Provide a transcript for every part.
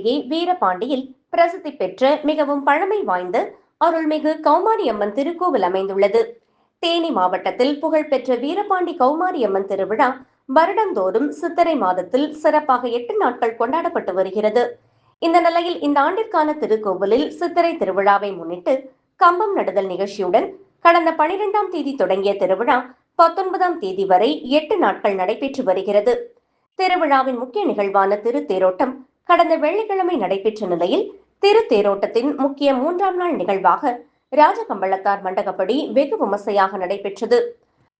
அருகே வீரபாண்டியில் பிரசித்தி பெற்ற மிகவும் பழமை வாய்ந்த அருள்மிகு கௌமாரியம்மன் திருக்கோவில் அமைந்துள்ளது. தேனி மாவட்டத்தில் புகழ்பெற்ற வீரபாண்டி கௌமாரியம்மன் திருவிழா வருடந்தோறும் சித்திரை மாதத்தில் சிறப்பாக 8 நாட்கள் கொண்டாடப்பட்டு வருகிறது. இந்த நிலையில் இந்த ஆண்டிற்கான திருக்கோவிலில் சித்திரை திருவிழாவை முன்னிட்டு கம்பம் நடுதல் நிகழ்ச்சியுடன் கடந்த 12ஆம் தேதி தொடங்கிய திருவிழா 19ஆம் தேதி வரை 8 நாட்கள் நடைபெற்று வருகிறது. திருவிழாவின் முக்கிய நிகழ்வான திருத்தேரோட்டம் கடந்த வெள்ளிக்கிழமை நடைபெற்ற நிலையில் திருத்தேரோட்டத்தின் முக்கிய 3ஆம் நாள் நிகழ்வாக ராஜகம்பளத்தார் மண்டகப்படி வெகு விமர்சையாக நடைபெற்றது.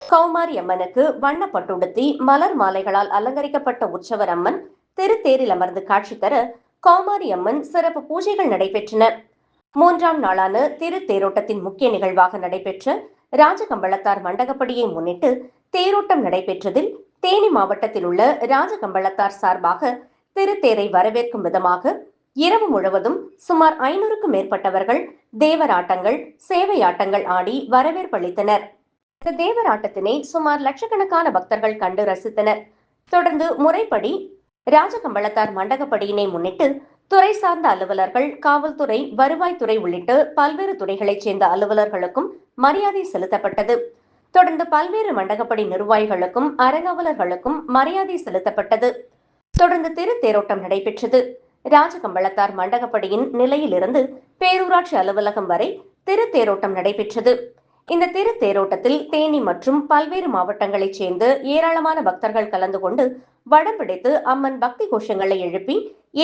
கௌமாரி அம்மனுக்கு வண்ண பட்டுடுத்தி மலர் மாலைகளால் அலங்கரிக்கப்பட்ட உற்சவர் அம்மன் திருத்தேரில் அமர்ந்து காட்சி தர கௌமாரி அம்மன் சிறப்பு பூஜைகள் நடைபெற்றன. 3ஆம் நாளான திருத்தேரோட்டத்தின் முக்கிய நிகழ்வாக நடைபெற்ற ராஜகம்பளத்தார் மண்டகப்படியை முன்னிட்டு தேரோட்டம் நடைபெற்றதில் தேனி மாவட்டத்தில் உள்ள ராஜகம்பளத்தார் சார்பாக திருத்தேரை வரவேற்கும் விதமாக இரவு முழுவதும் சுமார் 500க்கும் மேற்பட்டவர்கள் தேவராட்டங்கள் சேவையாட்டங்கள் ஆடி வரவேற்பளித்தனர். இந்த தேவராட்டத்தினை சுமார் லட்சக்கணக்கான பக்தர்கள் கண்டு ரசித்தனர். தொடர்ந்து முறைப்படி ராஜகம்பளத்தார் மண்டகப்படியினை முன்னிட்டு துறை சார்ந்த அலுவலர்கள், காவல்துறை, வருவாய்த்துறை உள்ளிட்ட பல்வேறு துறைகளைச் சேர்ந்த அலுவலர்களுக்கும் மரியாதை செலுத்தப்பட்டது. தொடர்ந்து பல்வேறு மண்டகப்படி நிர்வாகிகளுக்கும் அறங்காவலர்களுக்கும் மரியாதை செலுத்தப்பட்டது. தொடர்ந்து திருத்தேரோட்டம் நடைபெற்றது. ராஜகம்பளத்தார் மண்டகப்படியின் நிலையிலிருந்து பேரூராட்சி அலுவலகம் வரை திருத்தேரோட்டம் நடைபெற்றது. இந்த திருத்தேரோட்டத்தில் தேனி மற்றும் பல்வேறு மாவட்டங்களைச் சேர்ந்த ஏராளமான பக்தர்கள் கலந்து கொண்டு வடம் பிடித்து அம்மன் பக்தி கோஷங்களை எழுப்பி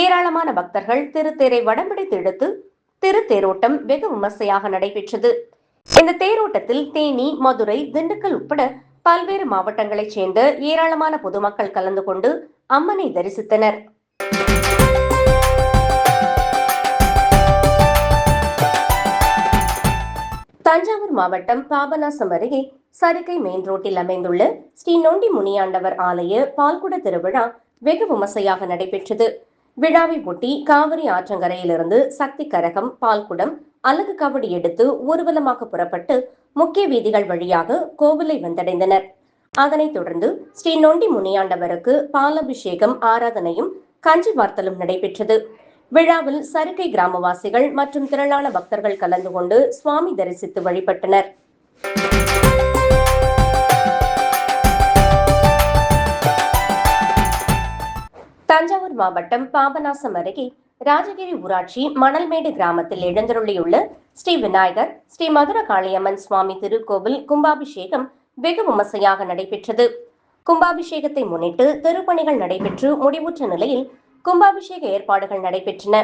ஏராளமான பக்தர்கள் திருத்தேரை வடம் பிடித்து இழுத்து திருத்தேரோட்டம் வெகு விமர்சையாக நடைபெற்றது. இந்த தேரோட்டத்தில் தேனி, மதுரை, திண்டுக்கல் உட்பட பல்வேறு மாவட்டங்களைச் சேர்ந்த ஏராளமான பொதுமக்கள் கலந்து கொண்டு அம்மனை தரிசித்தனர். தஞ்சாவூர் மாவட்டம் பாபநாசம் அருகே சரிக்கை மெயின் ரோட்டில் அமைந்துள்ள ஸ்ரீ நொண்டி முனியாண்டவர் ஆலய பால்குட திருவிழா வெகு விமர்சையாக நடைபெற்றது. விழாவை ஒட்டி காவிரி ஆற்றங்கரையிலிருந்து சக்தி கரகம், பால்குடம், அலகு காவடி எடுத்து ஊர்வலமாக புறப்பட்டு முக்கிய வீதிகள் வழியாக கோவிலை வந்தடைந்தனர். அதனைத் தொடர்ந்து ஸ்ரீ நொண்டி முனியாண்டவருக்கு பாலாபிஷேகம், ஆராதனையும் கஞ்சி வார்த்தலும் நடைபெற்றது. விழாவில் சரிக்கை கிராமவாசிகள் மற்றும் திரளான பக்தர்கள் கலந்து கொண்டு சுவாமி தரிசித்து வழிபட்டனர். தஞ்சாவூர் மாவட்டம் பாபநாசம் அருகே ராஜகிரி ஊராட்சி மணல்மேடு கிராமத்தில் எழுந்தருளியுள்ள ஸ்ரீ விநாயகர், ஸ்ரீ மதுர காளியம்மன் சுவாமி திருக்கோவில் கும்பாபிஷேகம் வெகு விமர்சையாக நடைபெற்றது. கும்பாபிஷேகத்தை முன்னிட்டு திருப்பணிகள் நடைபெற்று முடிவுற்ற நிலையில் கும்பாபிஷேக ஏற்பாடுகள் நடைபெற்றன.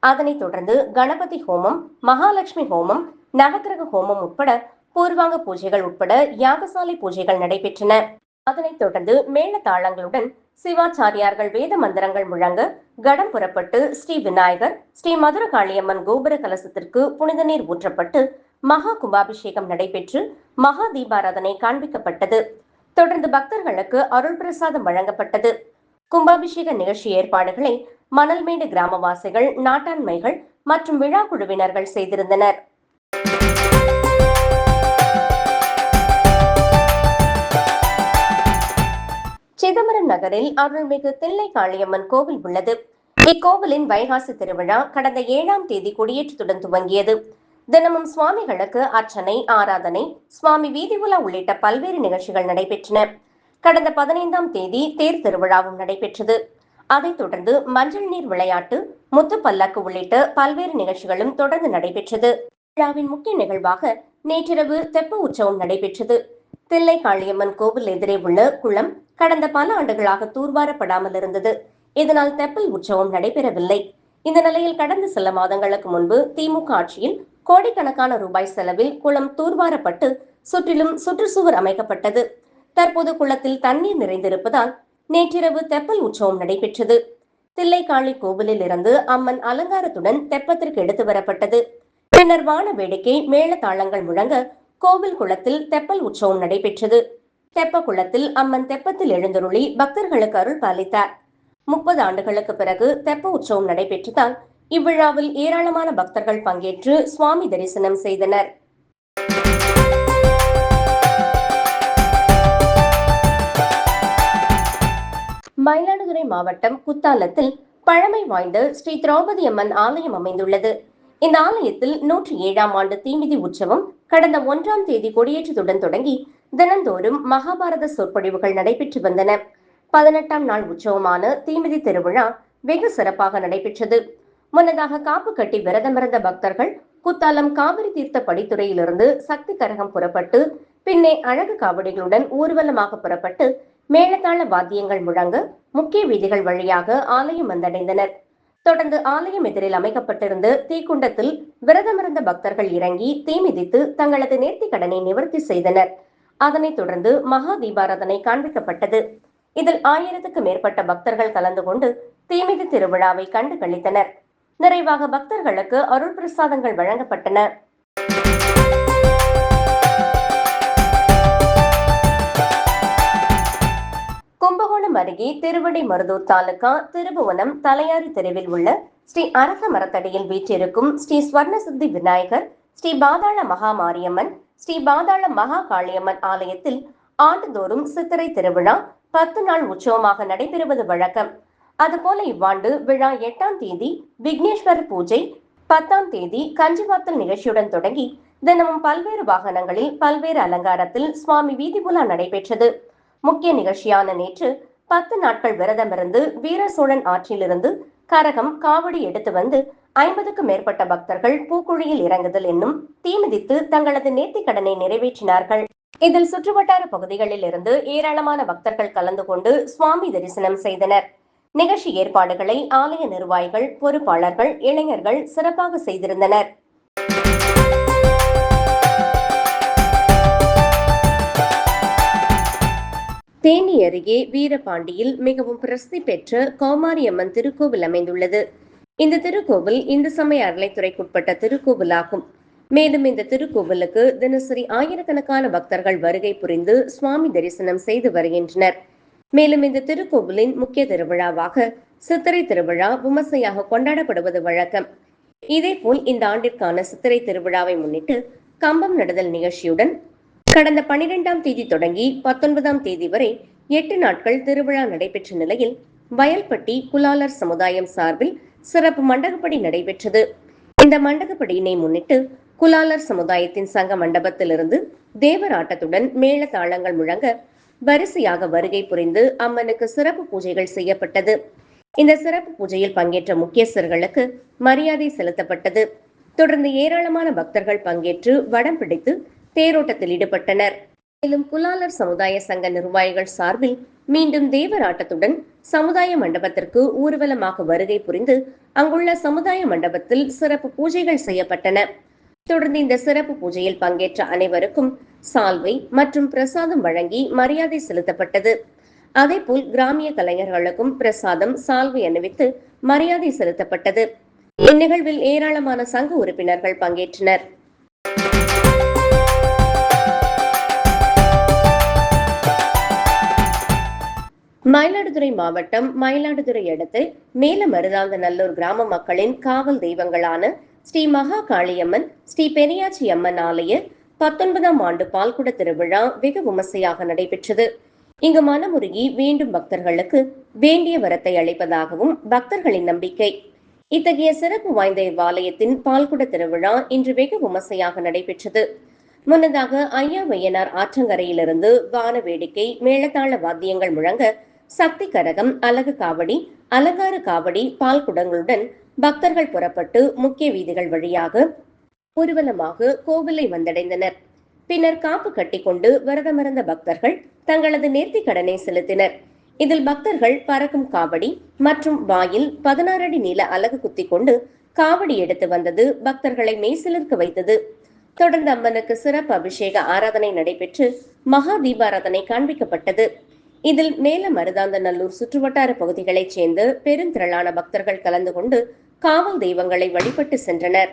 அதனைத் தொடர்ந்து கணபதி ஹோமம், மகாலட்சுமி ஹோமம், நவக்கிரக ஹோமம் உட்பட பூர்வாங்க பூஜைகள் உட்பட யாகசாலை பூஜைகள் நடைபெற்றன. அதனைத் தொடர்ந்து மேளதாளங்களுடன் சிவாச்சாரியார்கள் வேத மந்திரங்கள் முழங்க கடம் புறப்பட்டு ஸ்ரீ விநாயகர், ஸ்ரீ மதுர காளியம்மன் கோபுர கலசத்திற்கு புனித நீர் ஊற்றப்பட்டு மகா கும்பாபிஷேகம் நடைபெற்று மகா தீபாராதனை காண்பிக்கப்பட்டது. தொடர்ந்து பக்தர்களுக்கு அருள் பிரசாதம் வழங்கப்பட்டது. கும்பாபிஷேக நிகழ்ச்சி ஏற்பாடுகளை மணல்மேடு கிராமவாசிகள், நாட்டாண்மைகள் மற்றும் விழா குழுவினர்கள் செய்திருந்தனர். சிதம்பரம் நகரில் அருள்மிகு தில்லை காளியம்மன் கோவில் உள்ளது. இக்கோவிலின் வைகாசி திருவிழா கடந்த 7ஆம் தேதி கொடியேற்றத்துடன் துவங்கியது. தினமும் சுவாமிகளுக்கு அர்ச்சனை, ஆராதனை, சுவாமி வீதி உலா உள்ளிட்ட பல்வேறு நிகழ்ச்சிகள் நடைபெற்றன. கடந்த 15ஆம் தேதி தேர் திருவிழாவும் நடைபெற்றது. அதைத் தொடர்ந்து மஞ்சள் நீர் விளையாட்டு, முத்து பல்லக்கு உள்ளிட்ட பல்வேறு நிகழ்ச்சிகளும் தொடர்ந்து நடைபெற்றது. விழாவின் முக்கிய நிகழ்வாக நேற்றிரவு தெப்ப உற்சவம் நடைபெற்றது. தில்லை காளியம்மன் கோவில் எதிரே உள்ள குளம் கடந்த பல ஆண்டுகளாக தூர்வாரப்படாமல் இருந்தது. இதனால் தெப்பல் உற்சவம் நடைபெறவில்லை. இந்த நிலையில் கடந்த சில மாதங்களுக்கு முன்பு திமுக ஆட்சியில் கோடிக்கணக்கான ரூபாய் செலவில் குளம் தூர்வாரப்பட்டு சுற்றிலும் சுற்றுச்சுவர் அமைக்கப்பட்டது. தற்போது குளத்தில் தண்ணீர் நிறைந்திருப்பதால் நேற்றிரவு தெப்பல் உற்சவம் நடைபெற்றது. தில்லைக்காளி கோவிலில் இருந்து அம்மன் அலங்காரத்துடன் தெப்பத்திற்கு எடுத்து வரப்பட்டது. பின்னர் வான வேடிக்கை, மேளதாளங்கள் முழங்க கோவில் குளத்தில் தெப்பல் உற்சவம் நடைபெற்றது. தெப்ப குளத்தில் அம்மன் தெப்பத்தில் எழுந்தருளி பக்தர்களுக்கு அருள் பாலித்தார். 30 ஆண்டுகளுக்கு பிறகு தெப்ப உற்சவம் நடைபெற்றதால் இவ்விழாவில் ஏராளமான பக்தர்கள் பங்கேற்று சுவாமி தரிசனம் செய்தனர். மயிலாடுதுறை மாவட்டம் குத்தாலத்தில் பழமை வாய்ந்த ஸ்ரீ திரௌபதி அம்மன் ஆலயம் அமைந்துள்ளது. இந்த ஆலயத்தில் 107ஆம் ஆண்டு தீமிதி உற்சவம் கடந்த 1ஆம் தேதி கொடியேற்றத்துடன் தொடங்கி தினந்தோறும் மகாபாரத சொற்பொழிவுகள் நடைபெற்று வந்தன. 18ஆம் நாள் உற்சவமான தீமிதி திருவிழா வெகு சிறப்பாக நடைபெற்றது. முன்னதாக காப்பு கட்டி விரதமிருந்த பக்தர்கள் குத்தாலம் காவிரி தீர்த்த படித்துறையிலிருந்து சக்தி கரகம் புறப்பட்டு பின்னே அழகு காவடிகளுடன் ஊர்வலமாக புறப்பட்டு மேளதாள வாத்தியங்கள் முழங்க முக்கிய வீதிகள் வழியாக ஆலயம் வந்தடைந்தனர். தொடர்ந்து ஆலயம் எதிரில் அமைக்கப்பட்டிருந்த தீக்குண்டத்தில் விரதமிருந்த பக்தர்கள் இறங்கி தீ மிதித்து தங்களது நேர்த்திக் கடனை நிவர்த்தி செய்தனர். அதனைத் தொடர்ந்து மகா தீபாராதனை காண்பிக்கப்பட்டது. இதில் 1000க்கும் மேற்பட்ட பக்தர்கள் கலந்து கொண்டு தீமிதி திருவிழாவை கண்டு களித்தனர். நிறைவாக பக்தர்களுக்கு அருள் பிரசாதங்கள் வழங்கப்பட்டன. கும்பகோணம் அருகே திருவிடைமருதூர் தாலுகா திருபுவனம் தலையாரி தெருவில் உள்ள ஸ்ரீ அரச மரத்தடியில் வீற்றிருக்கும் ஸ்ரீ ஸ்வர்ணசித்தி விநாயகர், ஸ்ரீ பாதாள மகா மாரியம்மன், ஸ்ரீ பாதாள மகா காளியம்மன் ஆலயத்தில் ஆண்டுதோறும் சித்திரை திருவிழா 10 நாள் உற்சவமாக நடைபெறுவது வழக்கம். அதுபோல இவ்வாண்டு விழா 8ஆம் தேதி விக்னேஸ்வரர் பூஜை, 10ஆம் தேதி கஞ்சிவாத்தல் நிகழ்ச்சியுடன் தொடங்கி தினமும் பல்வேறு வாகனங்களில் பல்வேறு அலங்காரத்தில் சுவாமி வீதிபுலா நடைபெற்றது. முக்கிய நிகழ்ச்சியான நேற்று 10 நாட்கள் விரதமிருந்து வீர சோழன் ஆற்றிலிருந்து கரகம் காவடி எடுத்து வந்து 50க்கும் மேற்பட்ட பக்தர்கள் பூக்குழியில் இறங்குதல் என்னும் தீமிதித்து தங்களது நேர்த்திக் கடனை நிறைவேற்றினார்கள். இதில் சுற்றுவட்டார பகுதிகளில் இருந்து ஏராளமான பக்தர்கள் கலந்து கொண்டு சுவாமி தரிசனம் செய்தனர். நிகழ்ச்சி ஏற்பாடுகளை ஆலய நிர்வாகிகள், பொறுப்பாளர்கள், இளைஞர்கள் சிறப்பாக செய்திருந்தனர். தேனி அருகே வீரபாண்டியில் மிகவும் பிரசித்தி பெற்ற கௌமாரியம்மன் திருக்கோவில் அமைந்துள்ளது. இந்த திருக்கோவில் இந்து சமய அறநிலைத்துறைக்குட்பட்ட திருக்கோவிலாகும். மேலும் இந்த திருக்கோவிலுக்கு தினசரி ஆயிரக்கணக்கான பக்தர்கள் வருகை புரிந்து சுவாமி தரிசனம் செய்து வருகின்றனர். மேலும் இந்த திருக்கோவிலின் முக்கிய திருவிழாவாக சித்திரை திருவிழா விமர்சையாக கொண்டாடப்படுவது வழக்கம். இதேபோல் இந்த ஆண்டிற்கான சித்திரை திருவிழாவை முன்னிட்டு கம்பம் நடுதல் நிகழ்ச்சியுடன் கடந்த 12ஆம் தேதி தொடங்கி 19ஆம் தேதி வரை 8 நாட்கள் திருவிழா நடைபெற்ற நிலையில் வயல்பட்டி குலாலர் சமுதாயம் சார்பில் சிறப்பு மண்டகப்படி நடைபெற்றது. இந்த மண்டகப்படியினை முன்னிட்டு குலாலர் சமுதாயத்தின் சங்க மண்டபத்திலிருந்து தேவராட்டத்துடன் மேள தாளங்கள் முழங்க வரிசையாக வருகை புரிந்து அம்மனுக்கு சிறப்பு பூஜைகள் செய்யப்பட்டது. இந்த சிறப்பு பூஜையில் பங்கேற்ற முக்கியஸ்தர்களுக்கு மரியாதை செலுத்தப்பட்டது. தொடர்ந்து ஏராளமான பக்தர்கள் பங்கேற்று வடம் பிடித்து தேரோட்டத்தில் ஈடுபட்டனர். மேலும் குலாலர் சமுதாய சங்க நிர்வாகிகள் சார்பில் மீண்டும் தேவராட்டத்துடன் சமுதாய மண்டபத்திற்கு ஊர்வலமாக வருகை புரிந்து அங்குள்ள சமுதாய மண்டபத்தில் சிறப்பு பூஜைகள் செய்யப்பட்டன. தொடர்ந்து இந்த சிறப்பு பூஜையில் பங்கேற்ற அனைவருக்கும் சால்வை மற்றும் பிரசாதம் வழங்கி மரியாதை செலுத்தப்பட்டது. அதேபோல் கிராமிய கலைஞர்களுக்கும் பிரசாதம், சால்வை அணிவித்து மரியாதை செலுத்தப்பட்டது. இந்நிகழ்வில் ஏராளமான சங்க உறுப்பினர்கள் பங்கேற்றனர். மயிலாடுதுறை மாவட்டம் மயிலாடுதுறை அடுத்து மேலமருதாந்தநல்லூர் கிராம மக்களின் காவல் தெய்வங்களான ஸ்ரீ மகா காளியம்மன், ஸ்ரீ பெரியாச்சி அம்மன் ஆலய 19ஆம் ஆண்டு பால்குட திருவிழா வெகு விமர்சையாக நடைபெற்றது. இங்கு மனமுருகி வேண்டும் பக்தர்களுக்கு வேண்டிய வரத்தை அளிப்பதாகவும் பக்தர்களின் நம்பிக்கை. இத்தகைய சிறப்பு வாய்ந்த இவ்வாலயத்தின் பால்குட திருவிழா இன்று வெகு விமர்சையாக நடைபெற்றது. முன்னதாக ஐயாவையனார் ஆற்றங்கரையிலிருந்து வான வேடிக்கை, மேளதாள வாத்தியங்கள் முழங்க சக்தி கரகம், அலகு காவடி, அலங்கார காவடி, பால் குடங்களுடன் பக்தர்கள் புறப்பட்டு முக்கிய வீதிகள் வழியாக ஊர்வலமாக கோவிலை வந்தடைந்தனர். பின்னர் காப்பு கட்டிக்கொண்டு விரதமிருந்த பக்தர்கள் தங்களது நேர்த்திக் கடனை செலுத்தினர். இதில் பக்தர்கள் பறக்கும் காவடி மற்றும் வாயில் 16 அடி நீள அலகு குத்தி கொண்டு காவடி எடுத்து வந்தது பக்தர்களை மெய்சிலிர்க்க வைத்தது. தொடர்ந்து அம்மனுக்கு சிறப்பு அபிஷேக ஆராதனை நடைபெற்று மகா தீபாராதனை காண்பிக்கப்பட்டது. இதில் மேலமருதாந்தநல்லூர் சுற்றுவட்டார பகுதிகளைச் சேர்ந்த பெருந்திரளான பக்தர்கள் கலந்து கொண்டு காவல் தெய்வங்களை வழிபட்டு சென்றனர்.